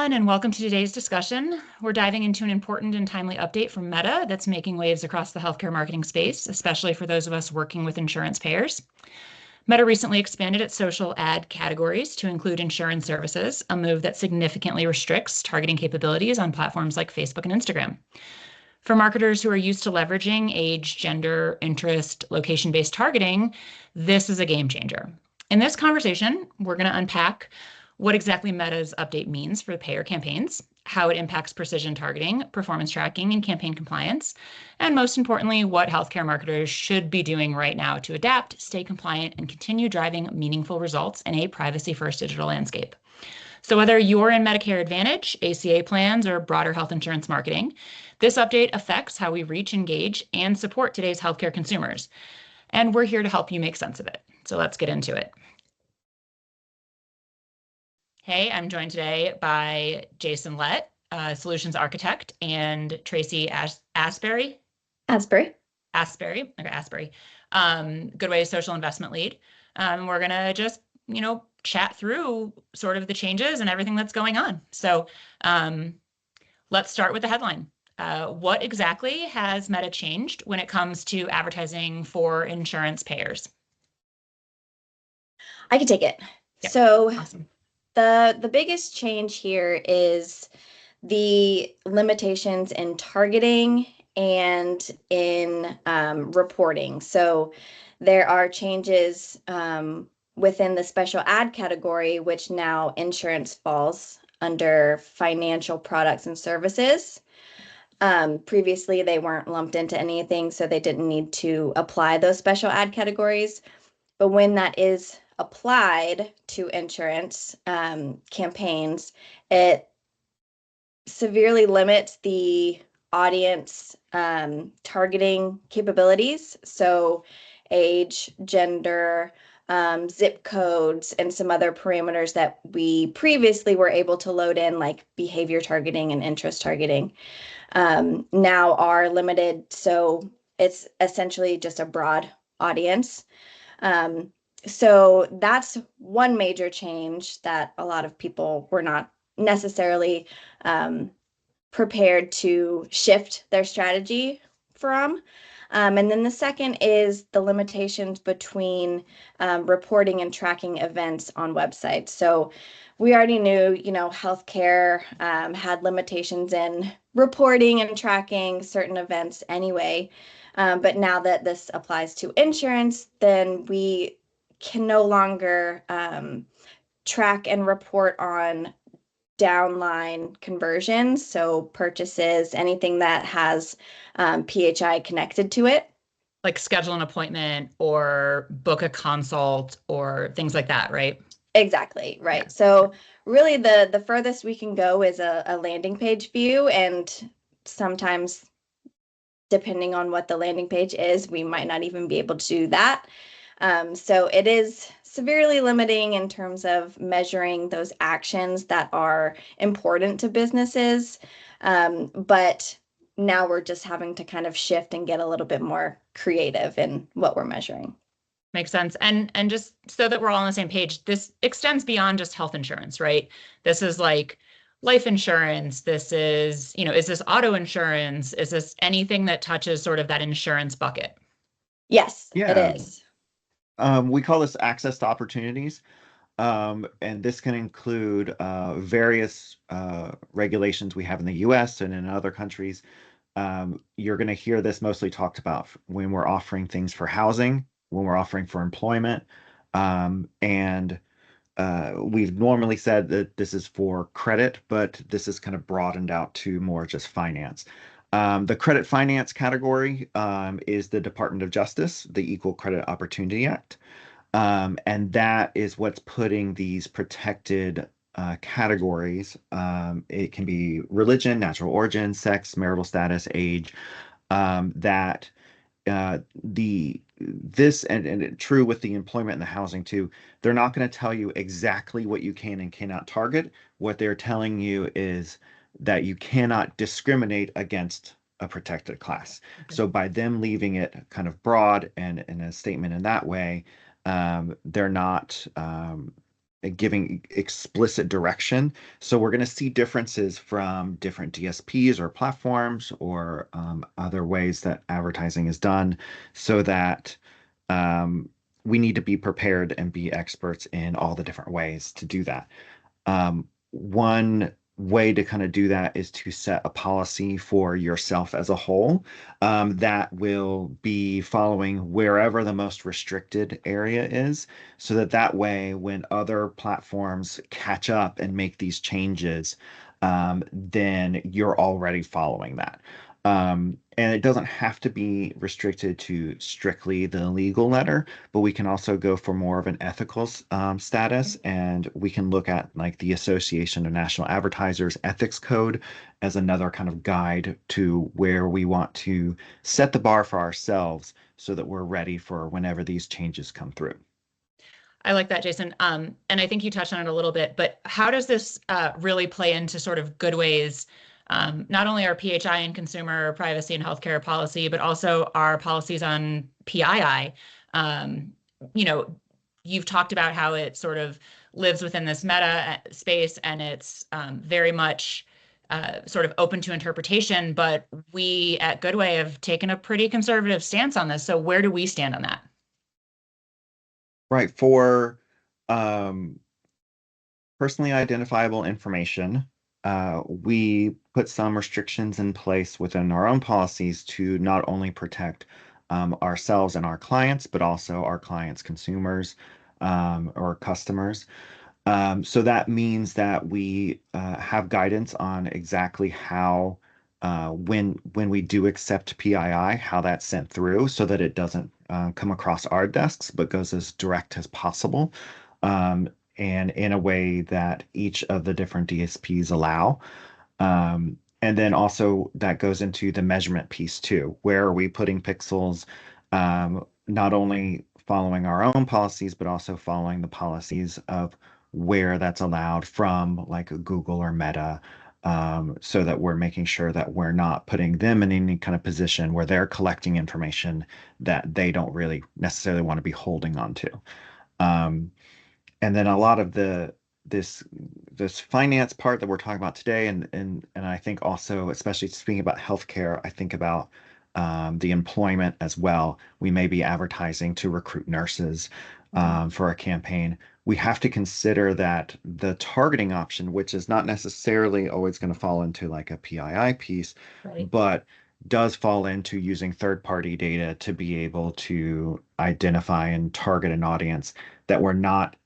everyone, and welcome to today's discussion. We're diving into an important and timely update from Meta that's making waves across the healthcare marketing space, especially for those of us working with insurance payers. Meta recently expanded its social ad categories to include insurance services, a move that significantly restricts targeting capabilities on platforms like Facebook and Instagram. For marketers who are used to leveraging age, gender, interest, location-based targeting, this is a game changer. In this conversation, we're going to unpack what exactly Meta's update means for payer campaigns, how it impacts precision targeting, performance tracking, and campaign compliance, and most importantly, what healthcare marketers should be doing right now to adapt, stay compliant, and continue driving meaningful results in a privacy-first digital landscape. So whether you're in Medicare Advantage, ACA plans, or broader health insurance marketing, this update affects how we reach, engage, and support today's healthcare consumers. And we're here to help you make sense of it. So let's get into it. Hey, I'm joined today by Jason Lett, Solutions Architect, and Tracy Asbury. Asbury. Goodway Social Investment Lead. We're going to just, chat through sort of the changes and everything that's going on. So let's start with the headline. What exactly has Meta changed when it comes to advertising for insurance payers? I can take it. Yep. So awesome. The biggest change here is the limitations in targeting and in reporting. So there are changes within the special ad category, which now insurance falls under financial products and services. Previously, they weren't lumped into anything, so they didn't need to apply those special ad categories. But when that is applied to insurance campaigns, it severely limits the audience targeting capabilities. So age, gender, zip codes, and some other parameters that we previously were able to load in, like behavior targeting and interest targeting, now are limited. So it's essentially just a broad audience. So that's one major change that a lot of people were not necessarily prepared to shift their strategy from. And then the second is the limitations between reporting and tracking events on websites. So we already knew, healthcare had limitations in reporting and tracking certain events anyway. But now that this applies to insurance, then we can no longer track and report on downline conversions, so purchases, anything that has PHI connected to it. Like schedule an appointment or book a consult or things like that, right? Exactly, right. Yeah. So really the furthest we can go is a landing page view, and sometimes, depending on what the landing page is, we might not even be able to do that. So it is severely limiting in terms of measuring those actions that are important to businesses. But now we're just having to kind of shift and get a little bit more creative in what we're measuring. Makes sense. And just so that we're all on the same page, this extends beyond just health insurance, right? This is like life insurance. This is, is this auto insurance? Is this anything that touches sort of that insurance bucket? Yes, it is. We call this access to opportunities. And this can include various regulations we have in the US and in other countries. You're going to hear this mostly talked about when we're offering things for housing, when we're offering for employment. And we've normally said that this is for credit, but this is kind of broadened out to more just finance. The credit finance category is the Department of Justice, the Equal Credit Opportunity Act. And that is what's putting these protected categories. It can be religion, natural origin, sex, marital status, age, that this and true with the employment and the housing too, they're not going to tell you exactly what you can and cannot target. What they're telling you is that you cannot discriminate against a protected class. Okay. So by them leaving it kind of broad and a statement in that way, they're not giving explicit direction. So we're going to see differences from different DSPs or platforms or other ways that advertising is done, so that um, we need to be prepared and be experts in all the different ways to do that. One way to kind of do that is to set a policy for yourself as a whole, that will be following wherever the most restricted area is, so that that way, when other platforms catch up and make these changes, then you're already following that. And it doesn't have to be restricted to strictly the legal letter, but we can also go for more of an ethical status, and we can look at like the Association of National Advertisers Ethics Code as another kind of guide to where we want to set the bar for ourselves so that we're ready for whenever these changes come through. I like that, Jason. And I think you touched on it a little bit, but how does this really play into sort of good ways, not only our PHI and consumer privacy and healthcare policy, but also our policies on PII? You know, you've talked about how it sort of lives within this meta space, and it's very much sort of open to interpretation, but we at Goodway have taken a pretty conservative stance on this. So where do we stand on that? Right. For um, personally identifiable information, we put some restrictions in place within our own policies to not only protect ourselves and our clients, but also our clients' consumers, or customers. So that means that we have guidance on exactly how, when we do accept PII, how that's sent through, so that it doesn't come across our desks, but goes as direct as possible, um, and in a way that each of the different DSPs allow. And then also that goes into the measurement piece too. Where are we putting pixels? Not only following our own policies, but also following the policies of where that's allowed from, like Google or Meta, so that we're making sure that we're not putting them in any kind of position where they're collecting information that they don't really necessarily want to be holding on to. Um, and then a lot of this this finance part that we're talking about today, and I think also, especially speaking about healthcare, I think about the employment as well. We may be advertising to recruit nurses for a campaign. We have to consider that the targeting option, which is not necessarily always going to fall into like a PII piece, Right. but does fall into using third-party data to be able to identify and target an audience that we're not,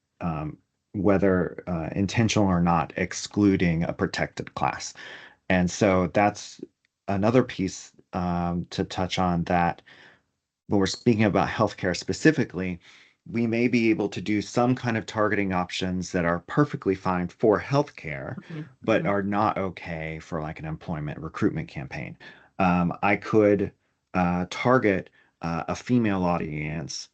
whether intentional or not, excluding a protected class. And so that's another piece to touch on, that when we're speaking about healthcare specifically, we may be able to do some kind of targeting options that are perfectly fine for healthcare, but are not okay for like an employment recruitment campaign. I could target a female audience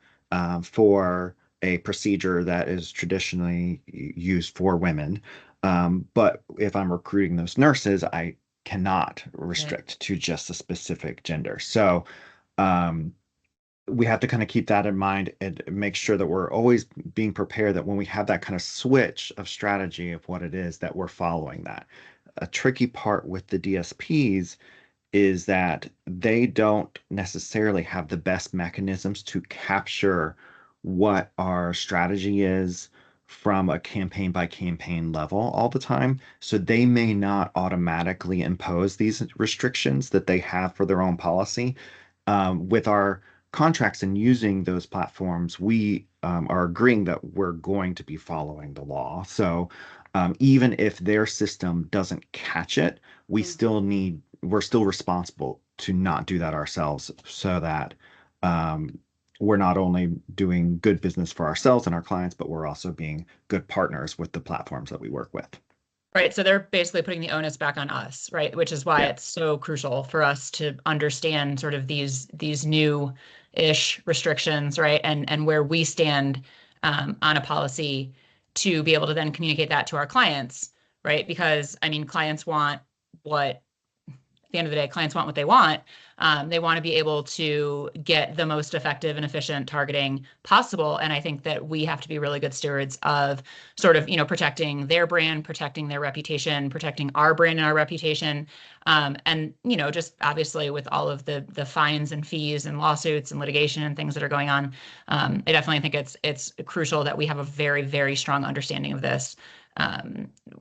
for a procedure that is traditionally used for women. But if I'm recruiting those nurses, I cannot Right. restrict to just a specific gender. So, um, we have to kind of keep that in mind and make sure that we're always being prepared, that when we have that kind of switch of strategy of what it is, that we're following that. A tricky part with the DSPs is that they don't necessarily have the best mechanisms to capture what our strategy is from a campaign by campaign level all the time. So they may not automatically impose these restrictions that they have for their own policy. With our contracts and using those platforms, we are agreeing that we're going to be following the law. So even if their system doesn't catch it, we're still responsible to not do that ourselves, so that um, we're not only doing good business for ourselves and our clients, but we're also being good partners with the platforms that we work with. Right. So they're basically putting the onus back on us, right? Which is why Yeah. it's so crucial for us to understand sort of these new-ish restrictions, right? And where we stand on a policy, to be able to then communicate that to our clients, right? Because I mean, clients want what at the end of the day, clients want what they want. They want to be able to get the most effective and efficient targeting possible. And I think that we have to be really good stewards of sort of, protecting their brand, protecting their reputation, protecting our brand and our reputation. And, just obviously with all of the fines and fees and lawsuits and litigation and things that are going on, I definitely think it's crucial that we have a very, very strong understanding of this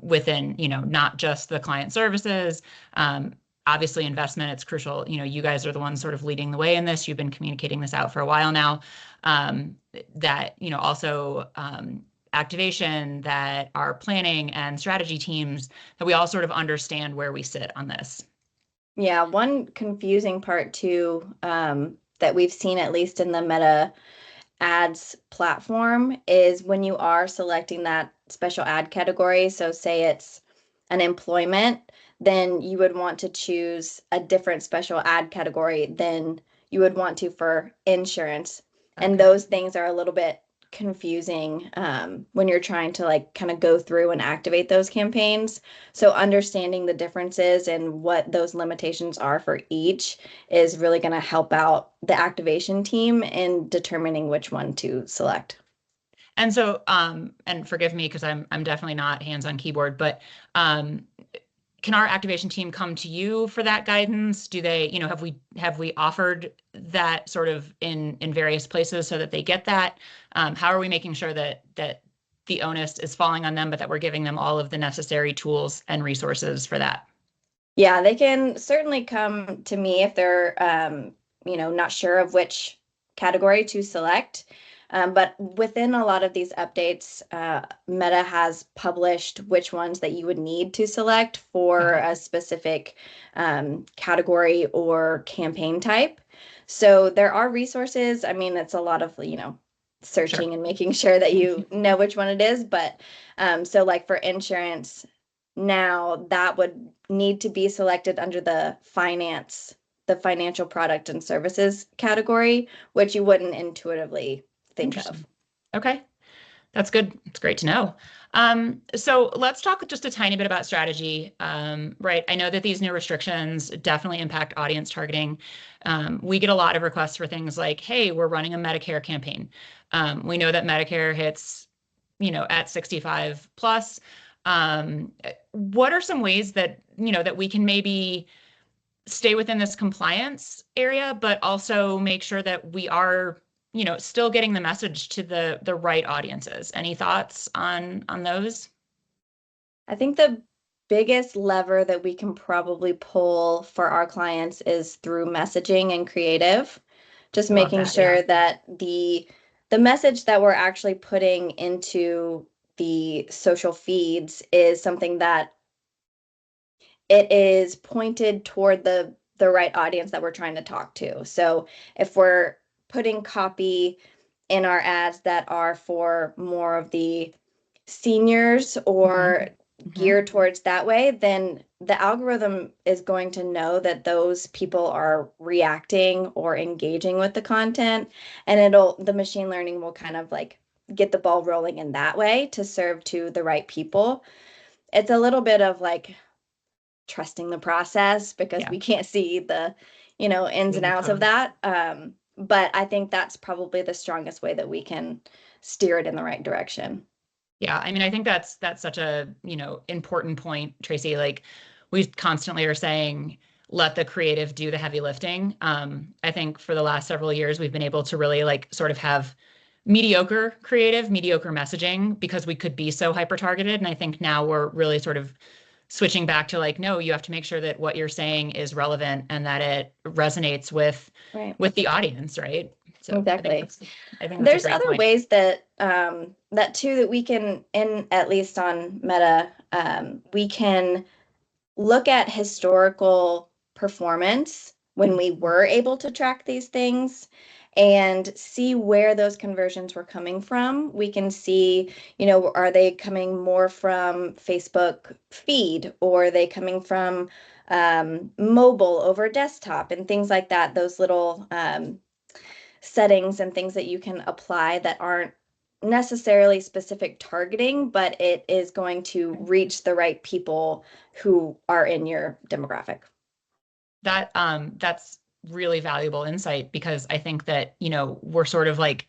within, not just the client services, obviously investment, it's crucial. You guys are the ones sort of leading the way in this. You've been communicating this out for a while now. That, also activation, that our planning and strategy teams, that we all sort of understand where we sit on this. Yeah, one confusing part too, that we've seen at least in the Meta ads platform is when you are selecting that special ad category. So say it's an employment, then you would want to choose a different special ad category than you would want to for insurance. Okay. And those things are a little bit confusing when you're trying to like kind of go through and activate those campaigns. So understanding the differences and what those limitations are for each is really going to help out the activation team in determining which one to select. And so, and forgive me because I'm definitely not hands-on keyboard, but can our activation team come to you for that guidance? Do they, have we offered that sort of in various places so that they get that? How are we making sure that the onus is falling on them, but that we're giving them all of the necessary tools and resources for that? Yeah, they can certainly come to me if they're, not sure of which category to select. But within a lot of these updates, Meta has published which ones that you would need to select for a specific category or campaign type. So there are resources. I mean, it's a lot of, searching and making sure that you know which one it is. But so like for insurance, now that would need to be selected under the financial product and services category, which you wouldn't intuitively think of. Okay. That's good. It's great to know. So let's talk just a tiny bit about strategy, right? I know that these new restrictions definitely impact audience targeting. We get a lot of requests for things like, hey, we're running a Medicare campaign. We know that Medicare hits, at 65 plus. What are some ways that, that we can maybe stay within this compliance area, but also make sure that we are still getting the message to the right audiences? Any thoughts on those? I think the biggest lever that we can probably pull for our clients is through messaging and creative. Just making sure that the message that we're actually putting into the social feeds is something that it is pointed toward the right audience that we're trying to talk to. So if we're putting copy in our ads that are for more of the seniors or geared towards that way, then the algorithm is going to know that those people are reacting or engaging with the content, and the machine learning will kind of like get the ball rolling in that way to serve to the right people. It's a little bit of like trusting the process because we can't see the, ins and outs of that. But I think that's probably the strongest way that we can steer it in the right direction. Yeah, I mean, I think that's such a, important point, Tracy. Like we constantly are saying, let the creative do the heavy lifting. I think for the last several years, we've been able to really like sort of have mediocre creative, mediocre messaging because we could be so hyper targeted. And I think now we're really sort of switching back to like, no, you have to make sure that what you're saying is relevant and that it resonates with the audience, right? So exactly. I think there's other ways that that too that we can, at least on Meta, we can look at historical performance when we were able to track these things and see where those conversions were coming from. We can see, are they coming more from Facebook feed, or are they coming from mobile over desktop and things like that, those little settings and things that you can apply that aren't necessarily specific targeting, but it is going to reach the right people who are in your demographic. That's really valuable insight, because I think that, we're sort of like,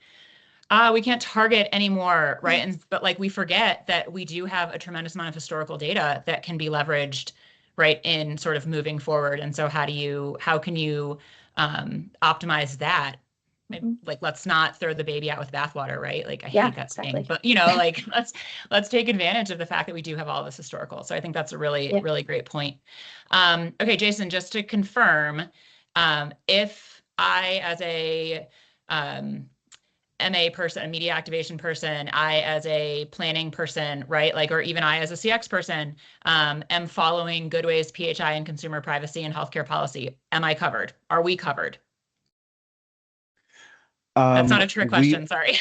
we can't target anymore, right? But like we forget that we do have a tremendous amount of historical data that can be leveraged, right, in sort of moving forward. And so how can you optimize that? Like, let's not throw the baby out with bathwater, right? Like, I Yeah, hate that saying, exactly. but like let's take advantage of the fact that we do have all this historical. So I think that's a really, Yeah. really great point. Okay, Jason, just to confirm, if I, as a MA person, a media activation person, I as a planning person, right? Like, or even I as a CX person, am following good ways, PHI, and consumer privacy and healthcare policy. Am I covered? Are we covered? That's not a trick We question. Sorry.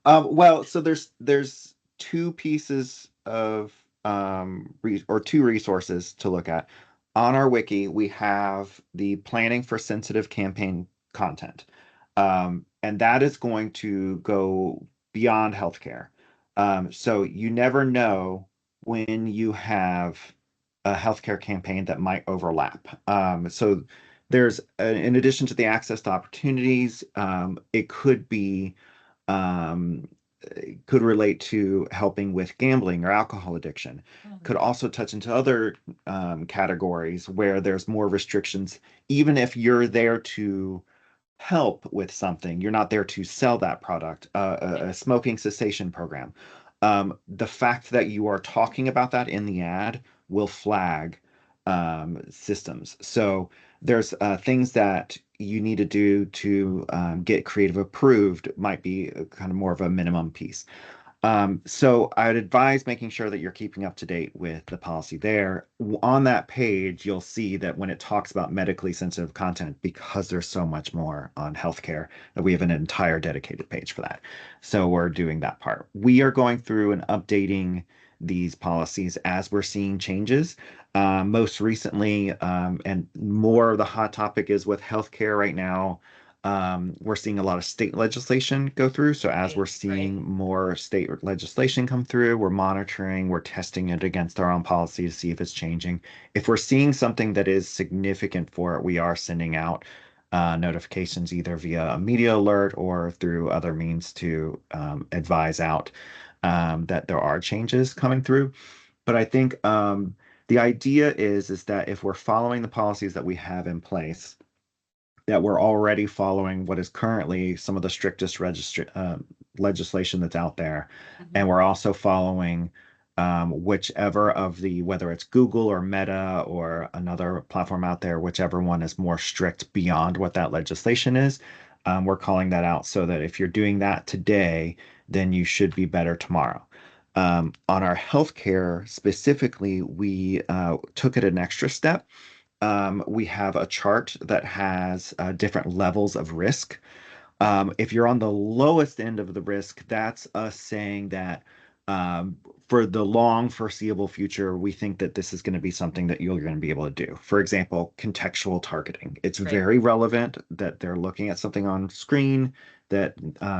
well, so there's two pieces of or two resources to look at. On our wiki, we have the planning for sensitive campaign content. And that is going to go beyond healthcare. So you never know when you have a healthcare campaign that might overlap. So there's, in addition to the access to opportunities, it could be um, could relate to helping with gambling or alcohol addiction. Could also touch into other categories where there's more restrictions, even if you're there to help with something. You're not there to sell that product, a smoking cessation program. The fact that you are talking about that in the ad will flag systems. So there's things that you need to do to get creative approved might be kind of more of a minimum piece. So I'd advise making sure that you're keeping up to date with the policy there. On that page, you'll see that when it talks about medically sensitive content, because there's so much more on healthcare, that we have an entire dedicated page for that. So we're doing that part. We are going through and updating these policies as we're seeing changes. Most recently, and more of the hot topic is with healthcare right now. We're seeing a lot of state legislation go through. So as we're seeing more state legislation come through, we're monitoring, we're testing it against our own policy to see if it's changing. If we're seeing something that is significant for it, we are sending out notifications either via a media alert or through other means to advise out that there are changes coming through. But I think the idea is that if we're following the policies that we have in place, that we're already following what is currently some of the strictest legislation that's out there. And we're also following whichever of the, whether it's Google or Meta or another platform out there, whichever one is more strict beyond what that legislation is. We're calling that out so that if you're doing that today, then you should be better tomorrow. On our healthcare specifically, we took it an extra step. We have a chart that has different levels of risk. If you're on the lowest end of the risk, that's us saying that for the long foreseeable future, we think that this is going to be something that you're going to be able to do. For example, contextual targeting. It's very relevant that they're looking at something on screen that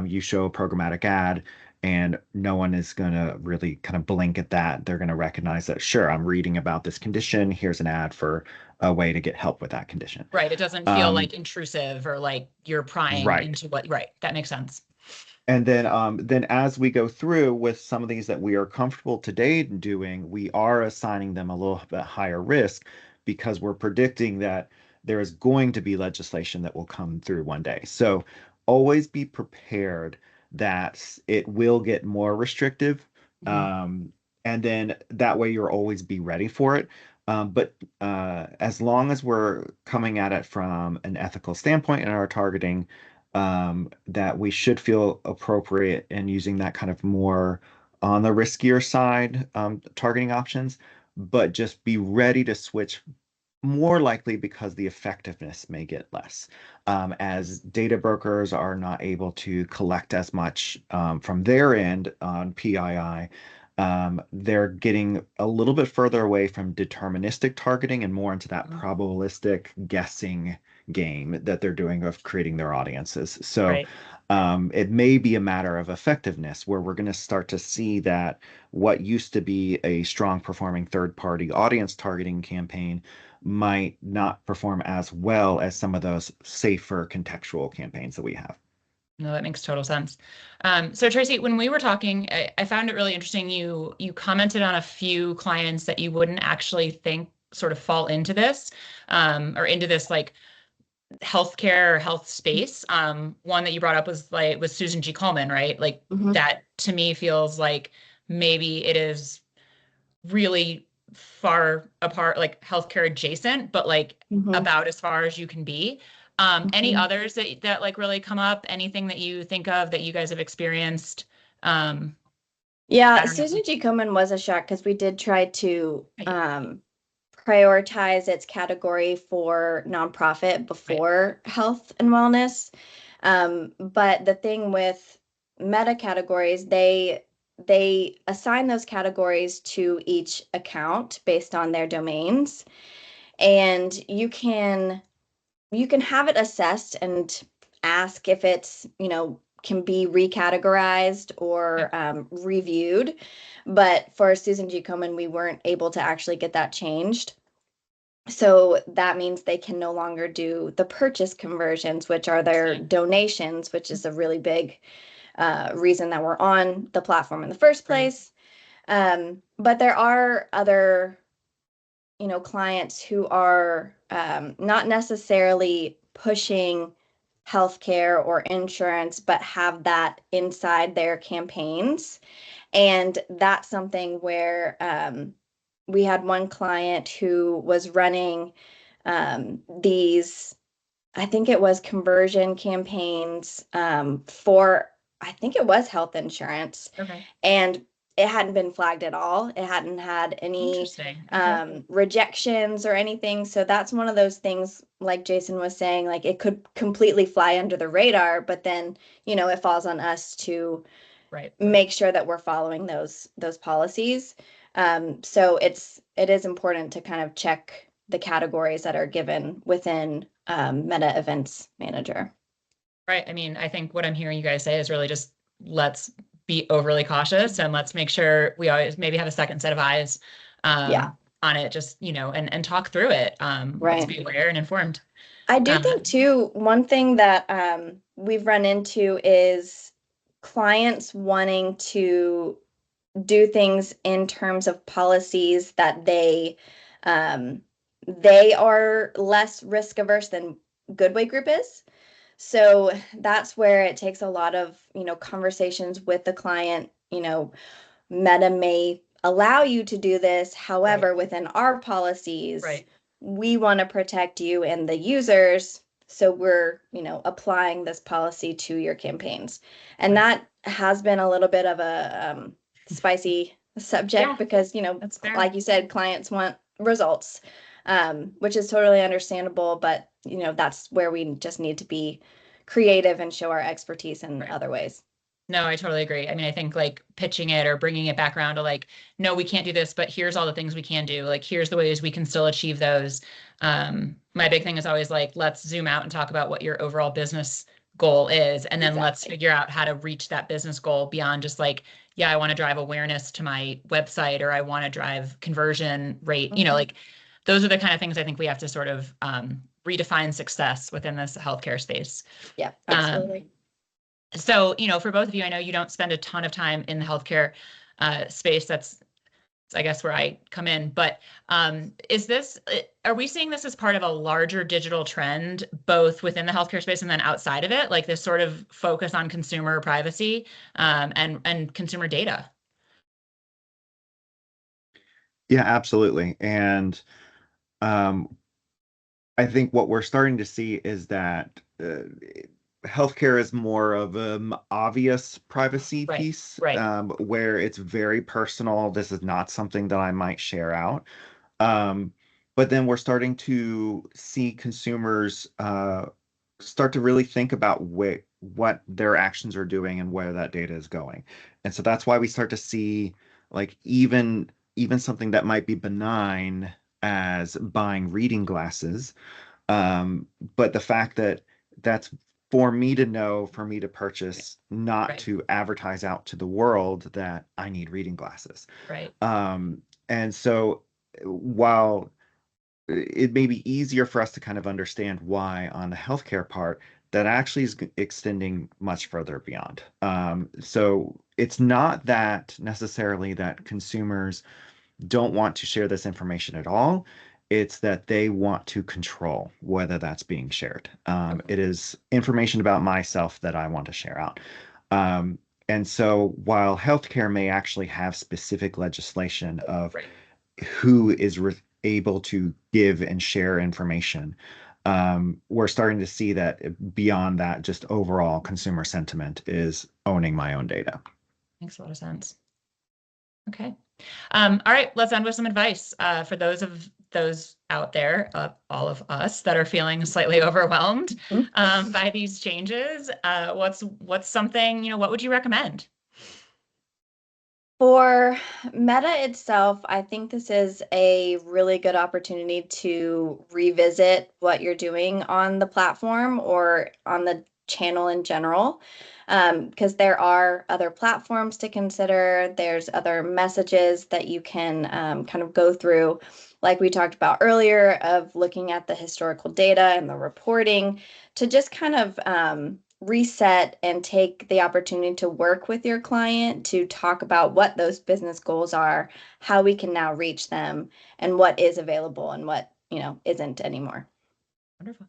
you show a programmatic ad, and no one is going to really kind of blink at that. They're going to recognize that, sure, I'm reading about this condition. Here's an ad for a way to get help with that condition. Right. It doesn't feel like intrusive or like you're prying into what, right. That makes sense. And then as we go through with some of these that we are comfortable today doing, we are assigning them a little bit higher risk because we're predicting that there is going to be legislation that will come through one day. So always be prepared that it will get more restrictive. And then that way you'll always be ready for it. But as long as we're coming at it from an ethical standpoint in our targeting, that we should feel appropriate in using that kind of more on the riskier side targeting options, but just be ready to switch more likely because the effectiveness may get less. As data brokers are not able to collect as much from their end on PII, they're getting a little bit further away from deterministic targeting and more into that probabilistic guessing game that they're doing of creating their audiences. So it may be a matter of effectiveness where we're going to start to see that what used to be a strong performing third party audience targeting campaign might not perform as well as some of those safer contextual campaigns that we have. No, that makes total sense. So Tracy, when we were talking, I found it really interesting. You commented on a few clients that you wouldn't actually think sort of fall into this, or into this like healthcare or health space. One that you brought up was Susan G. Komen, right? Like that to me feels like maybe it is really far apart, like healthcare adjacent, but like about as far as you can be. Any others that like really come up? Anything that you think of that you guys have experienced? Yeah, Susan G. Komen was a shock because we did try to prioritize its category for nonprofit before health and wellness. But the thing with meta categories, they assign those categories to each account based on their domains, and you can have it assessed and ask if it's, can be recategorized or reviewed. But for Susan G. Komen, we weren't able to actually get that changed. So that means they can no longer do the purchase conversions, which are their donations, which is a really big reason that we're on the platform in the first place. But there are other, clients who are not necessarily pushing healthcare or insurance, but have that inside their campaigns. And that's something where we had one client who was running these, I think it was conversion campaigns for, I think it was health insurance. And it hadn't been flagged at all. It hadn't had any rejections or anything. So that's one of those things, like Jason was saying, like it could completely fly under the radar, but then, it falls on us to make sure that we're following those policies. So it is important to kind of check the categories that are given within Meta Events Manager. Right. I mean, I think what I'm hearing you guys say is really just let's be overly cautious and let's make sure we always maybe have a second set of eyes on it, just, and talk through it. Let's be aware and informed. I do think too, one thing that we've run into is clients wanting to do things in terms of policies that they are less risk averse than Goodway Group is. So that's where it takes a lot of, conversations with the client. Meta may allow you to do this. However, within our policies, we want to protect you and the users. So we're, applying this policy to your campaigns. And that has been a little bit of a spicy subject because, like you said, clients want results, which is totally understandable. But, that's where we just need to be creative and show our expertise in other ways. No, I totally agree. I mean, I think like pitching it or bringing it back around to like, no, we can't do this, but here's all the things we can do. Like, here's the ways we can still achieve those. My big thing is always like, let's zoom out and talk about what your overall business goal is. And then let's figure out how to reach that business goal beyond just like, yeah, I want to drive awareness to my website or I want to drive conversion rate, like those are the kind of things I think we have to sort of redefine success within this healthcare space. Yeah, absolutely. So, for both of you, I know you don't spend a ton of time in the healthcare space. That's, I guess, where I come in. But are we seeing this as part of a larger digital trend, both within the healthcare space and then outside of it, like this sort of focus on consumer privacy and consumer data? Yeah, absolutely. And I think what we're starting to see is that healthcare is more of an obvious privacy piece, where it's very personal. This is not something that I might share out. But then we're starting to see consumers start to really think about what their actions are doing and where that data is going. And so that's why we start to see like even something that might be benign as buying reading glasses. But the fact that that's for me to know, for me to purchase, not to advertise out to the world that I need reading glasses. And so while it may be easier for us to kind of understand why on the healthcare part that actually is extending much further beyond. So it's not that necessarily that consumers don't want to share this information at all. It's that they want to control whether that's being shared. It is information about myself that I want to share out. And so while healthcare may actually have specific legislation of who is able to give and share information, we're starting to see that beyond that, just overall consumer sentiment is owning my own data. Makes a lot of sense. Okay. All right, let's end with some advice for those out there, all of us that are feeling slightly overwhelmed by these changes. What's something, what would you recommend? For Meta itself, I think this is a really good opportunity to revisit what you're doing on the platform or on the channel in general, because there are other platforms to consider. There's other messages that you can kind of go through, like we talked about earlier, of looking at the historical data and the reporting to just kind of reset and take the opportunity to work with your client to talk about what those business goals are, how we can now reach them, and what is available and what, isn't anymore. Wonderful.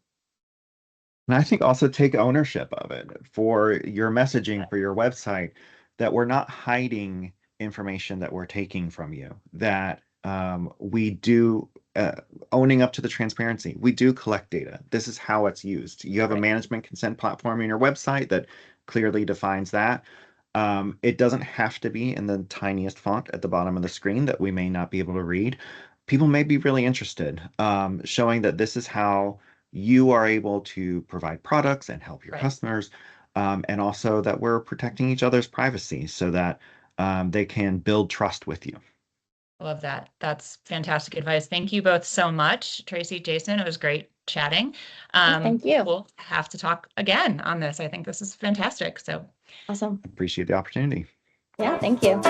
And I think also take ownership of it for your messaging, for your website, that we're not hiding information that we're taking from you, that we do owning up to the transparency. We do collect data. This is how it's used. You have a management consent platform in your website that clearly defines that. It doesn't have to be in the tiniest font at the bottom of the screen that we may not be able to read. People may be really interested, showing that this is how you are able to provide products and help your customers, and also that we're protecting each other's privacy so that they can build trust with you. Love that. That's fantastic advice. Thank you both so much, Tracy, Jason. It was great chatting. Thank you. We'll have to talk again on this. I think this is fantastic. So awesome. Appreciate the opportunity. Yeah, thank you.